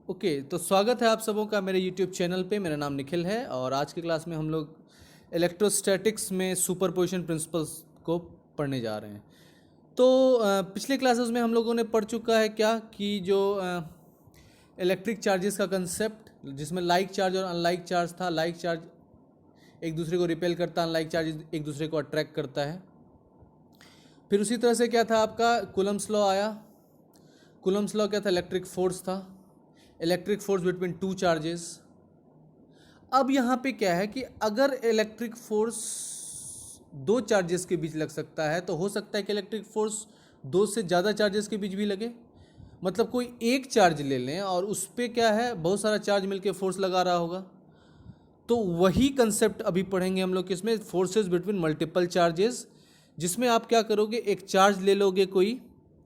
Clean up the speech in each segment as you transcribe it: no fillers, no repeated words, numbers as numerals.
Okay, तो स्वागत है आप सबों का मेरे यूट्यूब चैनल पे। मेरा नाम निखिल है और आज की क्लास में हम लोग इलेक्ट्रोस्टैटिक्स में सुपरपोजिशन प्रिंसिपल्स को पढ़ने जा रहे हैं। तो पिछले क्लासेस में हम लोगों ने पढ़ चुका है क्या कि जो इलेक्ट्रिक चार्जेस का कंसेप्ट, जिसमें लाइक चार्ज और अनलाइक चार्ज था। लाइक चार्ज एक दूसरे को रिपेल करता है, अनलाइक चार्ज एक दूसरे को अट्रैक्ट करता है। फिर उसी तरह से क्या था आपका, कूलम्स लॉ आया। कूलम्स लॉ क्या था? इलेक्ट्रिक फोर्स था, electric force between two charges. अब यहाँ पे क्या है कि अगर इलेक्ट्रिक फोर्स दो चार्जेस के बीच लग सकता है, तो हो सकता है कि इलेक्ट्रिक फोर्स दो से ज़्यादा चार्जेस के बीच भी लगे। मतलब कोई एक चार्ज ले लें और उस पर क्या है, बहुत सारा चार्ज मिलके फोर्स लगा रहा होगा। तो वही कंसेप्ट अभी पढ़ेंगे हम लोग, किसमें, फोर्सेस बिटवीन मल्टीपल चार्जेस, जिसमें आप क्या करोगे, एक चार्ज ले लोगे कोई,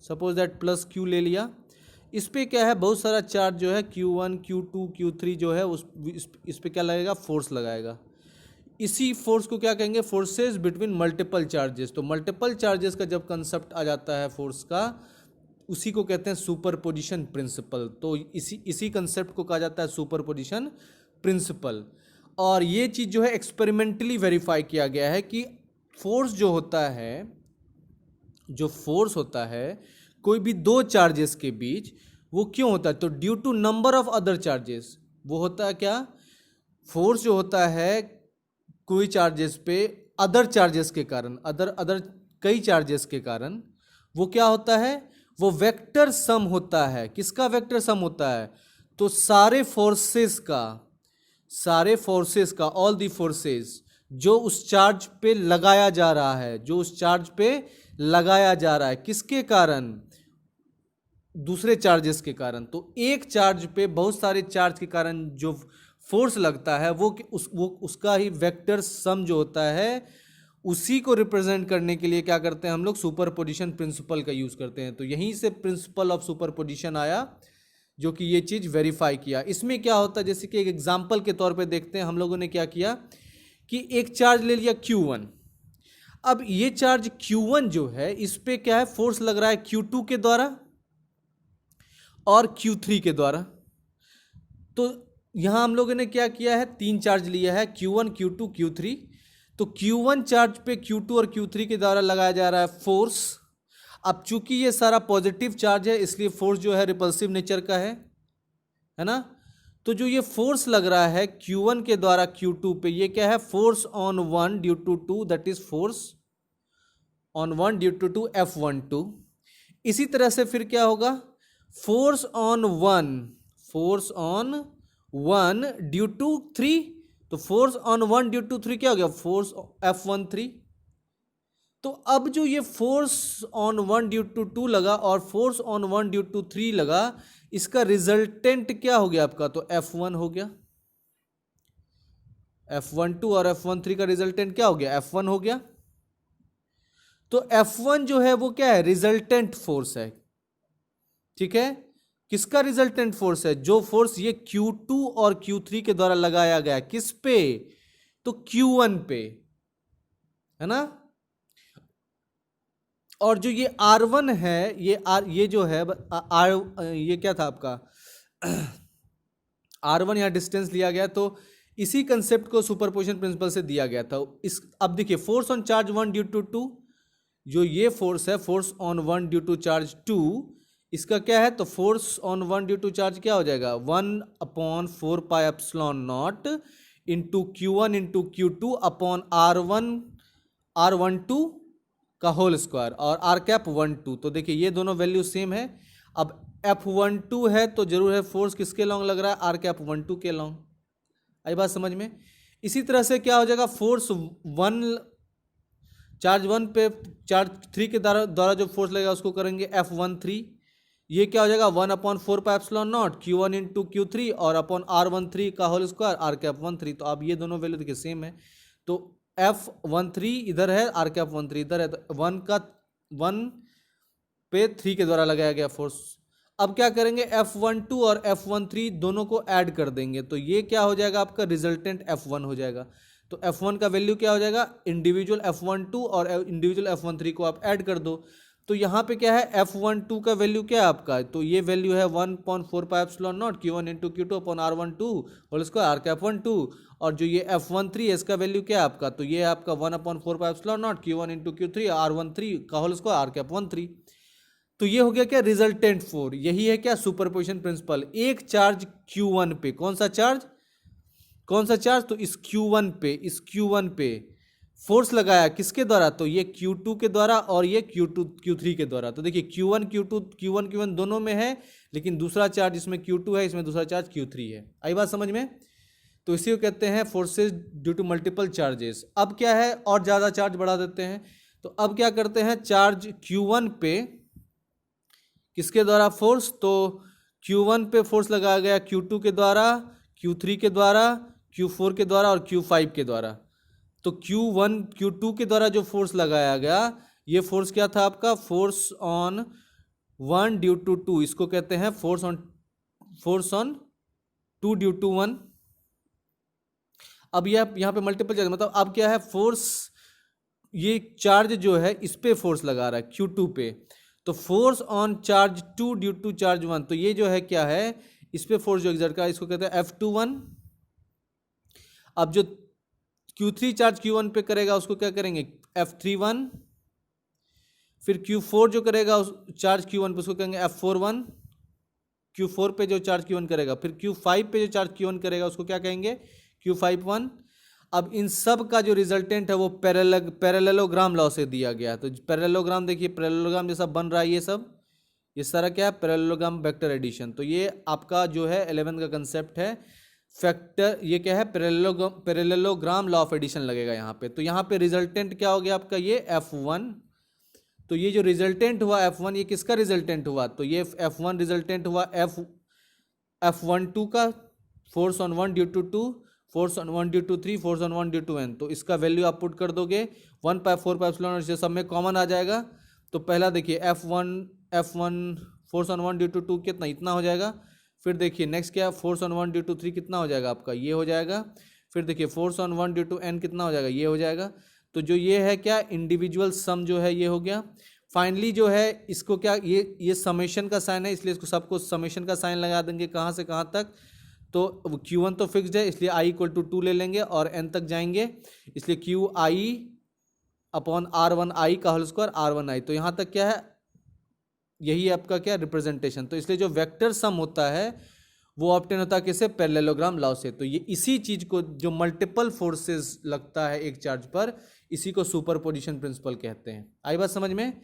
सपोज दैट प्लस क्यू ले लिया। इस पे क्या है, बहुत सारा चार्ज जो है Q1 Q2 Q3 जो है इस पे क्या लगेगा, फोर्स लगाएगा। इसी फोर्स को क्या कहेंगे, फोर्सेस बिटवीन मल्टीपल चार्जेस। तो मल्टीपल चार्जेस का जब कंसेप्ट आ जाता है फोर्स का, उसी को कहते हैं सुपरपोजिशन प्रिंसिपल। तो इसी कंसेप्ट को कहा जाता है सुपरपोजिशन प्रिंसिपल। और ये चीज़ जो है एक्सपेरिमेंटली वेरीफाई किया गया है कि फोर्स जो होता है, जो फोर्स होता है कोई भी दो चार्जेस के बीच, वो क्यों होता है, तो due to number of other charges. वो होता है क्या, फोर्स जो होता है कोई चार्जेस पे अदर चार्जेस के कारण, अदर अदर कई चार्जेस के कारण, वो क्या होता है, वो वेक्टर सम होता है। किसका वेक्टर सम होता है, तो सारे फोर्सेस का, ऑल दी फोर्सेस जो उस चार्ज पे लगाया जा रहा है, जो उस चार्ज पे लगाया जा रहा है, किसके कारण, दूसरे चार्जेस के कारण। तो एक चार्ज पे बहुत सारे चार्ज के कारण जो फोर्स लगता है, वो उसका ही वेक्टर सम जो होता है, उसी को रिप्रेजेंट करने के लिए क्या करते हैं हम लोग, सुपरपोजिशन प्रिंसिपल का यूज करते हैं। तो यहीं से प्रिंसिपल ऑफ सुपरपोजिशन आया, जो कि ये चीज वेरीफाई किया। इसमें क्या होता है, जैसे कि एक एग्जाम्पल के तौर पे देखते हैं, हम लोगों ने क्या किया कि एक चार्ज ले लिया Q1। अब ये चार्ज Q1 जो है, इस पे क्या है, फोर्स लग रहा है Q2 के द्वारा और Q3 के द्वारा। तो यहां हम लोगों ने क्या किया है, तीन चार्ज लिया है, Q1 Q2 Q3। तो Q1 चार्ज पे Q2 और Q3 के द्वारा लगाया जा रहा है फोर्स। अब चूंकि ये सारा पॉजिटिव चार्ज है, इसलिए फोर्स जो है रिपल्सिव नेचर का है ना। तो जो ये फोर्स लग रहा है Q1 के द्वारा Q2 पे, ये क्या है, force on one due to two, that is force on one due to two F12। इसी तरह से फिर क्या होगा, force on one due to 3। तो force on one due to 3 क्या हो गया, फोर्स F13। तो अब जो ये force on one due to 2 लगा और force on one due to 3 लगा, इसका रिजल्टेंट क्या हो गया आपका, तो F1 हो गया। F12 और F13 का रिजल्टेंट क्या हो गया, F1 हो गया। तो F1 जो है वो क्या है, रिजल्टेंट फोर्स है। ठीक है, किसका रिजल्टेंट फोर्स है, जो फोर्स ये Q2 और Q3 के द्वारा लगाया गया, किस पे, तो Q1 पे, है ना। और जो ये R1 है, ये जो है ये क्या था आपका R1 यहां डिस्टेंस लिया गया। तो इसी कंसेप्ट को सुपरपोजिशन प्रिंसिपल से दिया गया था। अब देखिए, force on charge one due to two, जो ये फोर्स है, force on one due to charge 2, इसका क्या है, तो force on one due to charge क्या हो जाएगा, 1/4πε0 into Q1 into Q2 upon R12 का होल स्क्वायर और R12। तो देखिए ये दोनों वैल्यू सेम है। अब F12 है तो जरूर है फोर्स किसके लॉन्ग लग रहा है, R12 के लॉन्ग। आई बात समझ में। इसी तरह से क्या हो जाएगा, फोर्स चार्ज वन पे चार्ज 3 के द्वारा जो फोर्स लगेगा उसको करेंगे F13। ये क्या हो जाएगा, 1/4πε0 Q1 इंटू Q3 और अपॉन R13 का होल स्क्वायर R13। तो अब ये दोनों वैल्यू देखिए सेम है। तो F13 इधर है, R13 इधर है, तो 1 पे 3 के द्वारा लगाया गया फोर्स। अब क्या करेंगे, F12 और F13 दोनों को ऐड कर देंगे, तो ये क्या हो जाएगा, आपका रिजल्टेंट F1 हो जाएगा। तो F1 का वैल्यू क्या हो जाएगा, इंडिविजुअल F12 और इंडिविजुअल F13 को आप ऐड कर दो, तो यहाँ पे क्या है F12 का वैल्यू क्या है आपका, तो ये वैल्यू है 1/4 pi epsilon naught Q1 into Q2 upon R12 whole square R cap 12। और जो ये F13 है इसका वैल्यू क्या है आपका, तो ये है आपका 1/4 pi epsilon naught Q1 into Q3 R13 का होल स्क्वायर आर कैप 13। तो ये हो गया क्या रिजल्टेंट 4। यही है क्या सुपरपोजिशन प्रिंसिपल। एक चार्ज Q1 पे, कौन सा चार्ज, कौन सा चार्ज, तो इस Q1 पे, इस Q1 पे फोर्स लगाया किसके द्वारा, तो ये Q2 के द्वारा और ये Q2 Q3 के द्वारा। तो देखिए Q1 Q2 Q1 Q1 दोनों में है, लेकिन दूसरा चार्ज इसमें Q2 है, इसमें दूसरा चार्ज Q3 है। आई बात समझ में। तो इसी को कहते हैं forces due to multiple charges. अब क्या है और ज़्यादा चार्ज बढ़ा देते हैं। तो अब क्या करते हैं, चार्ज Q1 पे किसके द्वारा फोर्स, तो Q1 पे फोर्स लगाया गया Q2 के द्वारा, Q3 के द्वारा, Q4 के द्वारा और Q5 के द्वारा। तो Q1 Q2 के द्वारा जो फोर्स लगाया गया, ये फोर्स क्या था आपका, फोर्स ऑन 1 ड्यू टू 2, इसको कहते हैं फोर्स ऑन 2 ड्यू टू 1। अब ये यहाँ पे मल्टीपल चार्ज, मतलब अब क्या है फोर्स, ये चार्ज जो है इस पे फोर्स लगा रहा है Q2 पे, तो force on charge 2 due to charge 1, तो ये जो है क्या है, इस पे फोर्स जो एग्जर्ट का इसको कहते हैं F21। अब जो Q3 चार्ज Q1 पे करेगा उसको क्या करेंगे F31। फिर Q4 जो करेगा उस चार्ज Q1 पे उसको कहेंगे F41। Q4 पे जो चार्ज Q1 करेगा, फिर Q5 पे जो चार्ज Q1 करेगा उसको क्या कहेंगे Q51। अब इन सब का जो रिजल्टेंट है वो पैरेललोग्राम लॉ से दिया गया। तो पैरेललोग्राम देखिए, पैरेललोग्राम जैसा बन रहा है ये सारा क्या है पैरेललोग्राम वेक्टर एडिशन। तो ये आपका जो है 11th का कंसेप्ट है फैक्टर, ये क्या है पैरेललोग्राम लॉ ऑफ एडिशन लगेगा यहाँ पे। तो यहाँ पे रिजल्टेंट क्या हो गया आपका ये F1। तो ये जो रिजल्टेंट हुआ F1, ये किसका रिजल्टेंट हुआ, तो ये F1 रिजल्टेंट हुआ F12 का, force on 1 due to 2, force on 1 due to 3, force on 1 due to n। तो इसका वैल्यू आप पुट कर दोगे 1/4 इसे सब में कॉमन आ जाएगा। तो पहला देखिए F1 force on 1 due to 2 कितना, इतना हो जाएगा। फिर देखिए नेक्स्ट क्या, फोर्स ऑन 1 ड्यू टू 3 कितना हो जाएगा आपका, ये हो जाएगा। फिर देखिए force on 1 due to n कितना हो जाएगा, ये हो जाएगा। तो जो ये है क्या इंडिविजुअल सम जो है ये हो गया। फाइनली जो है इसको क्या, ये समेशन का साइन है, इसलिए इसको सबको समेशन का साइन लगा देंगे कहाँ से कहाँ तक। तो Q1 तो फिक्स्ड है, इसलिए I इक्वल टू 2 ले लेंगे और n तक जाएंगे, इसलिए QI अपॉन R1I का होल स्क्वायर R1I। तो यहाँ तक क्या है, यही आपका क्या रिप्रेजेंटेशन। तो इसलिए जो वेक्टर सम होता है वो ऑब्टेन होता है किससे, पैरेललोग्राम लॉ से। तो ये इसी चीज को जो मल्टीपल फोर्सेस लगता है एक चार्ज पर, इसी को सुपरपोजिशन प्रिंसिपल कहते हैं। आई बात समझ में,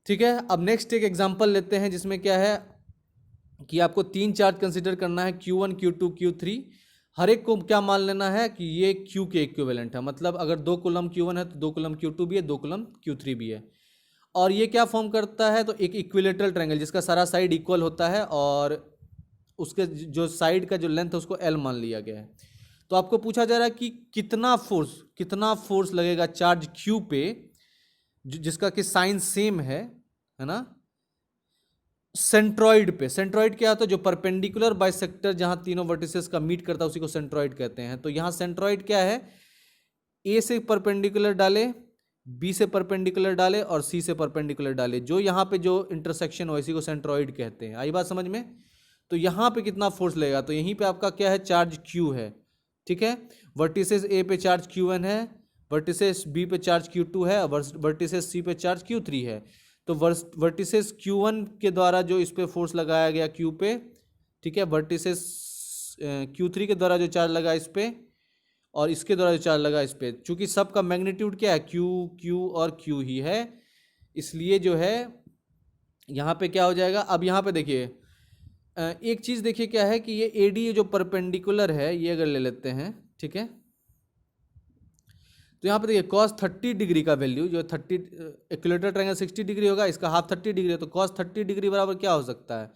ठीक है। अब नेक्स्ट एक एग्जांपल लेते हैं जिसमें क्या है कि आपको 3 चार्ज कंसीडर करना है Q1 Q2 Q3। हर एक को क्या मान लेना है कि ये Q के इक्विवेलेंट है, मतलब अगर 2 कूलम Q1 है तो 2 कूलम Q2 भी है, 2 कूलम Q3 भी है। और ये क्या फॉर्म करता है, तो एक इक्विलेटरल ट्रायंगल जिसका सारा साइड इक्वल होता है और उसके जो साइड का जो लेंथ है उसको L मान लिया गया है। तो आपको पूछा जा रहा है कि कितना फोर्स लगेगा चार्ज Q पे जिसका कि साइन सेम है ना, सेंट्रॉइड पे। सेंट्रॉइड क्या होता है, जो परपेंडिकुलर बाइसेक्टर जहां तीनों वर्टिसेस का मीट करता है उसी को सेंट्रॉइड कहते हैं। तो यहां सेंट्रॉइड क्या है, ए से परपेंडिकुलर डाले, बी से परपेंडिकुलर डाले और सी से परपेंडिकुलर डाले, जो यहाँ पे जो इंटरसेक्शन हो इसी को सेंट्रॉइड कहते हैं। आई बात समझ में। तो यहाँ पे कितना फोर्स लगेगा, तो यहीं पे आपका क्या है चार्ज Q है, ठीक है। वर्टिसेस ए पे चार्ज Q1 है, वर्टिसेस बी पे चार्ज Q2 है, वर्टिसेस सी पे चार्ज Q3 है। तो वर्टिसेस Q1 के द्वारा जो इस पे फोर्स लगाया गया Q पे, ठीक है, वर्टिसेस Q3 के द्वारा जो चार्ज लगा इस पे और इसके द्वारा जो चार्ज लगा इस पे, चूंकि सबका मैग्नीट्यूड क्या है Q और Q ही है, इसलिए जो है यहाँ पे क्या हो जाएगा। अब यहाँ पे देखिए एक चीज़ देखिए क्या है कि ये AD जो परपेंडिकुलर है ये अगर ले लेते हैं, ठीक है, तो यहाँ पे देखिए cos 30 डिग्री का वैल्यू जो 30 इक्विलेटरल ट्रायंगल 60 डिग्री होगा, इसका हाफ 30 डिग्री है, तो cos 30 डिग्री बराबर क्या हो सकता है,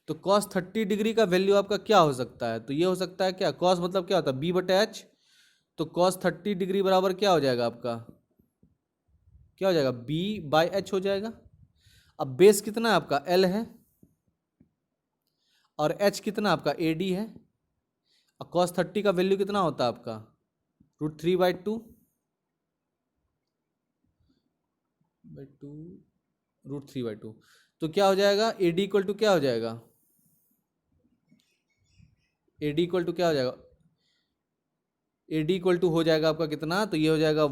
तो cos 30 डिग्री का वैल्यू आपका क्या हो सकता है, तो ये हो सकता है क्या, cos मतलब क्या होता है B/H। तो cos 30 डिग्री बराबर क्या हो जाएगा आपका, क्या हो जाएगा B/H हो जाएगा। अब बेस कितना है आपका L है और H कितना आपका AD है, और cos 30 का वैल्यू कितना होता है आपका √3/2 √3/2। तो क्या हो जाएगा, ए डी इक्वल टू क्या हो जाएगा, ए डी इक्वल टू क्या हो जाएगा, ए डी इक्वल टू हो जाएगा आपका कितना, तो ये हो जाएगा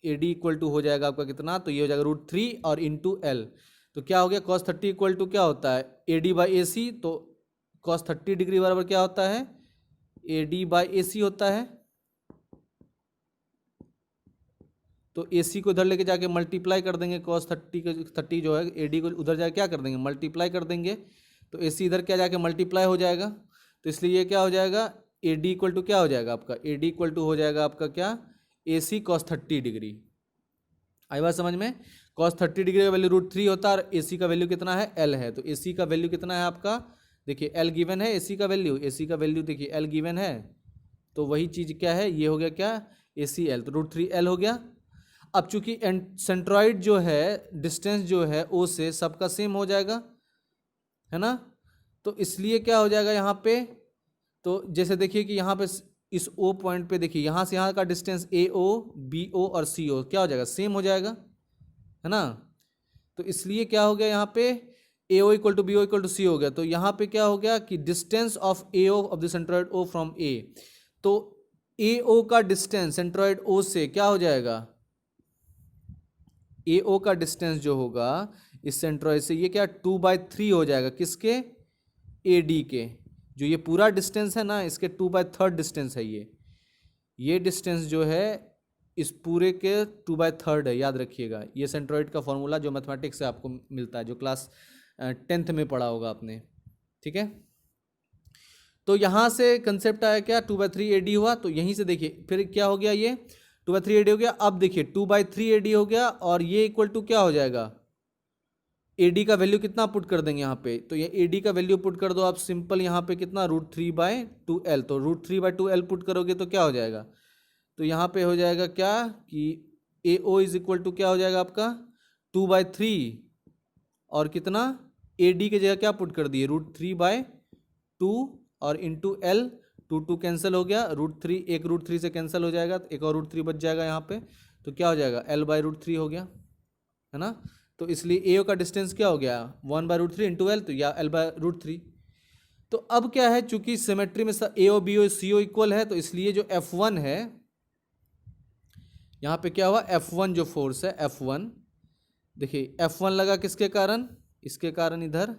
ए डी इक्वल टू हो जाएगा आपका कितना, तो ये हो जाएगा √3 और इंटू एल। तो क्या हो गया, cos 30 इक्वल टू क्या होता है, ए डी बाई ए सी। तो cos 30 डिग्री बराबर क्या होता है, ए डी बाई ए सी होता है। तो ए सी को इधर लेके जाके मल्टीप्लाई कर देंगे, cos 30 जो है ए डी को उधर जाके क्या कर देंगे, मल्टीप्लाई कर देंगे। तो ए सी इधर क्या जाके मल्टीप्लाई हो जाएगा। तो इसलिए ये क्या हो जाएगा, ए डी इक्वल टू क्या हो जाएगा आपका, ए डी इक्वल टू हो जाएगा आपका क्या, ए सी cos 30 डिग्री। आई बात समझ में। cos 30 डिग्री का वैल्यू √3 होता है और ए सी का वैल्यू कितना है, एल है। तो ए सी का वैल्यू कितना है आपका, देखिए एल गिवन है, ए सी का वैल्यू, ए सी का वैल्यू देखिए एल गिवन है। तो वही चीज़ क्या है, ये हो गया क्या, ए सी एल, तो √3 एल हो गया। अब चूंकि सेंट्रॉइड जो है डिस्टेंस जो है ओ से सबका सेम हो जाएगा, है ना। तो इसलिए क्या हो जाएगा यहाँ पे, तो जैसे देखिए कि यहाँ पे इस ओ पॉइंट पे देखिए, यहाँ से यहाँ का डिस्टेंस ए ओ, बी ओ और सी ओ क्या हो जाएगा, सेम हो जाएगा, है ना। तो इसलिए क्या हो गया यहाँ पे, A O equal to B O equal to C हो गया। तो यहाँ पे क्या हो गया कि distance of A O of the centroid O from A, तो ए ओ का डिस्टेंस सेंट्रॉइड ओ से क्या हो जाएगा, ए ओ का डिस्टेंस जो होगा इस सेंट्रॉइड से, ये क्या 2/3 हो जाएगा, किसके, ए डी के। जो ये पूरा डिस्टेंस है ना, इसके 2/3 डिस्टेंस है ये डिस्टेंस जो है इस पूरे के 2/3 है, याद रखिएगा। ये सेंट्रॉइड का फॉर्मूला जो मैथमेटिक्स से आपको मिलता है, जो क्लास 10th में पढ़ा होगा आपने, ठीक है। तो यहाँ से कंसेप्ट आया क्या, 2/3 ए डी हुआ। तो यहीं से देखिए फिर क्या हो गया, ये 2/3 ए डी हो गया। अब देखिए 2/3 ए डी हो गया और ये इक्वल टू क्या हो जाएगा, ए डी का वैल्यू कितना पुट कर देंगे यहाँ पे, तो ये ए डी का वैल्यू पुट कर दो आप सिंपल यहाँ पे कितना, √3/2L। तो √3/2L पुट करोगे तो क्या हो जाएगा, तो यहाँ पे हो जाएगा क्या कि ए ओ इज इक्वल टू क्या हो जाएगा आपका 2/3 और कितना, ए डी की जगह क्या पुट कर दिए, √3/2 और इंटू एल, 2 कैंसिल हो गया, √3 एक √3 से कैंसिल हो जाएगा, तो एक और √3 बच जाएगा यहाँ पे। तो क्या हो जाएगा, L/√3 हो गया, है ना। तो इसलिए ए ओ का डिस्टेंस क्या हो गया, 1/√3 इंटू एल, तो या L/√3। तो अब क्या है, चूंकि सिमेट्री में ए ओ बी ओ सी ओ इक्वल है, तो इसलिए जो F1 है यहाँ पे क्या हुआ, F1 जो फोर्स है F1, देखिए F1 लगा किसके कारण, इसके कारण इधर,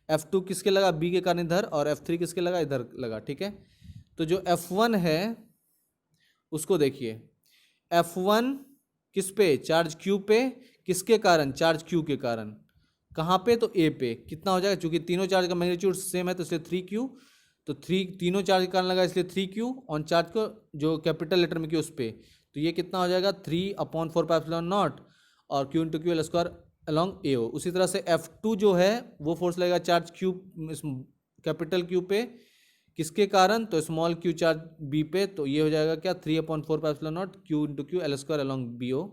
F2 किसके लगा, बी के कारण इधर, और F3 किसके लगा, इधर लगा, ठीक है। तो जो F1 है उसको देखिए, F1 किस पे, चार्ज Q पे, किसके कारण, चार्ज Q के कारण, कहाँ पे, तो A पे। कितना हो जाएगा, चूंकि तीनों चार्ज का मैग्नीट्यूड सेम है तो इसलिए 3Q, तो 3 तीनों चार्ज के कारण लगा इसलिए 3Q ऑन चार्ज को जो कैपिटल लेटर में Q उस पर, तो ये कितना हो जाएगा 3/4πε0 और Q into Q L square along A O. उसी तरह से F2 जो है वो फोर्स लगेगा चार्ज Q कैपिटल Q पे, किसके कारण, तो स्मॉल q चार्ज B पे, तो ये हो जाएगा क्या 3/4πε0 Q into Q L square along B O.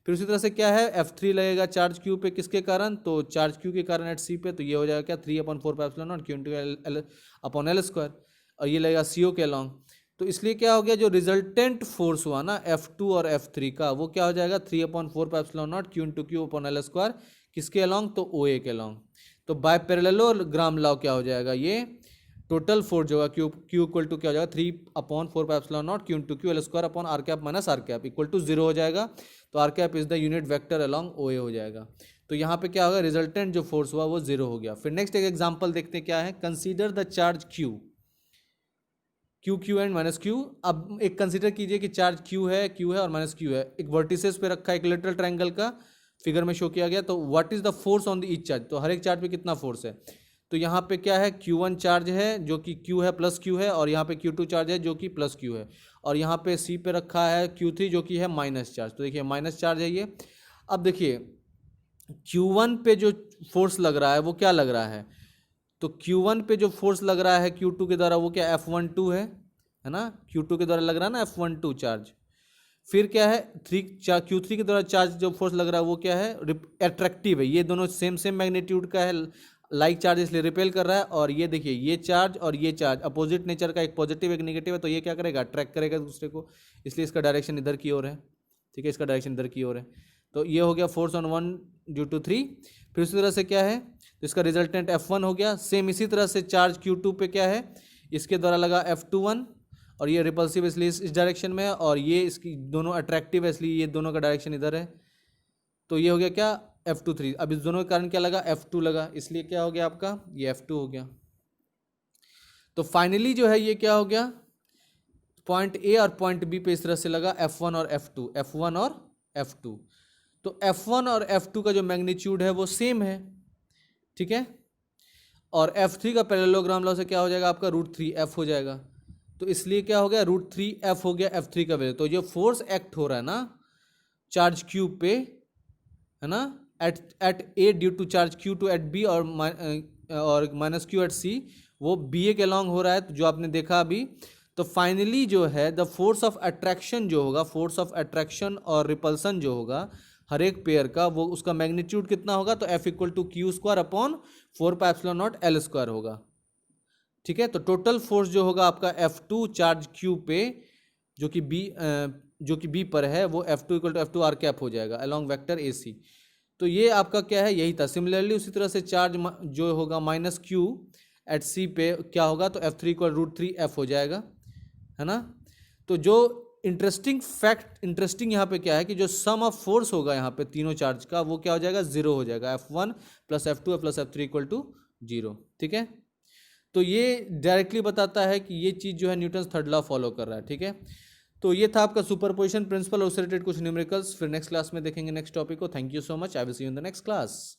फिर उसी तरह से क्या है, F3 लगेगा चार्ज Q पे, किसके कारण, तो चार्ज Q के कारण एट C पे, तो ये हो जाएगा क्या 3/4πε0 Q into L upon L square, और ये लगेगा CO के अलॉन्ग। तो इसलिए क्या हो गया, जो रिजल्टेंट फोर्स हुआ ना F2 और F3 का, वो क्या हो जाएगा 3/4πε0 Q into Q upon L square, किसके अलॉन्ग, तो OA के अलॉन्ग। तो बाय पैरेललोग्राम लॉ क्या हो जाएगा, ये टोटल फोर्स जो होगा Q इक्वल टू क्या हो जाएगा 3/4πε0 Q into Q L square upon R cap minus R cap equal to 0 हो जाएगा। तो R cap is the unit vector along OA हो जाएगा। तो यहाँ पे क्या होगा, रिजल्टेंट जो फोर्स हुआ वो 0 हो गया। फिर नेक्स्ट एक एग्जांपल देखते हैं क्या है, consider the charge Q and minus Q। अब एक कंसीडर कीजिए कि चार्ज Q है और माइनस Q है, एक वर्टिसेस पे रखा है इक्विलेटरल ट्रायंगल का, फिगर में शो किया गया। तो what is the force on the each charge, तो हर एक चार्ज पे कितना फोर्स है। तो यहाँ पे क्या है, Q1 चार्ज है जो कि Q है प्लस Q है, और यहाँ पे Q2 चार्ज है जो कि प्लस Q है, और यहाँ पे C पे रखा है Q3 जो कि है माइनस चार्ज। तो देखिए माइनस चार्ज है ये। अब देखिए Q1 पे जो फोर्स लग रहा है वो क्या लग रहा है, तो Q1 पे जो फोर्स लग रहा है Q2 के द्वारा वो क्या F12 है ना, Q2 के द्वारा लग रहा है ना F12 चार्ज। फिर क्या है Q3 के द्वारा चार्ज जो फोर्स लग रहा है वो क्या है, अट्रैक्टिव है, ये दोनों सेम मैग्नीट्यूड का है, लाइक चार्ज इसलिए रिपेल कर रहा है। और ये देखिए ये चार्ज और ये चार्ज अपोजिट नेचर का, एक पॉजिटिव एक नेगेटिव है, तो ये क्या करेगा, अट्रैक्ट करेगा दूसरे को, इसलिए इसका डायरेक्शन इधर की ओर है, ठीक है, इसका डायरेक्शन इधर की ओर है। तो ये हो गया फोर्स ऑन वन 3। फिर उसी तरह से क्या है, तो इसका रिजल्टेंट F1 हो गया। सेम इसी तरह से चार्ज Q2 पे क्या है, इसके द्वारा लगा F21, और ये रिपल्सिव इसलिए इस डायरेक्शन में है, और ये इसकी दोनों अट्रैक्टिव है इसलिए ये दोनों का डायरेक्शन इधर है। तो ये हो गया क्या, F23। अब इस दोनों के कारण क्या लगा, F2 लगा, इसलिए क्या हो गया आपका, ये F2 हो गया। तो फाइनली जो है ये क्या हो गया, पॉइंट ए और पॉइंट बी पे इस तरह से लगा F1 और F2, F1 और F2। तो F1 और F2 का जो मैग्नीट्यूड है वो सेम है, ठीक है। और F3 का पैरेललोग्राम लॉ से क्या हो जाएगा आपका, √3F हो जाएगा। तो इसलिए क्या हो गया, √3F हो गया F3 का वैल्यू। तो जो फोर्स एक्ट हो रहा है ना चार्ज Q पे, है ना, at A due to charge Q2 at B और -Q एट सी, वो BA के अलॉन्ग हो रहा है, जो आपने देखा अभी। तो फाइनली जो है द फोर्स ऑफ अट्रैक्शन जो होगा, फोर्स ऑफ अट्रैक्शन और रिपल्सन जो होगा हर एक पेयर का, वो उसका मैग्नीट्यूड कितना होगा, तो F = Q² अपॉन 4πε0L² होगा, ठीक है। तो टोटल फोर्स जो होगा आपका F2 चार्ज Q पे, जो कि B पर है, वो F2 = F2 r कैप हो जाएगा अलॉन्ग वेक्टर AC। तो ये आपका क्या है, यही था। सिमिलरली उसी तरह से चार्ज जो होगा -Q एट C पे क्या होगा, तो F3 = √3F हो जाएगा, है ना। तो जो इंटरेस्टिंग यहाँ पे क्या है कि जो सम ऑफ फोर्स होगा यहाँ पे तीनों चार्ज का, वो क्या हो जाएगा, 0 हो जाएगा। F1 + F2 + F3 = 0, ठीक है। तो ये डायरेक्टली बताता है कि ये चीज़ जो है न्यूटन थर्ड लॉ फॉलो कर रहा है, ठीक है। तो ये था आपका सुपरपोजिशन प्रिंसिपल और उससे रिलेटेड कुछ न्यूमेरिकल्स। फिर नेक्स्ट क्लास में देखेंगे नेक्स्ट टॉपिक को। Thank you so much, I will see you in the next class.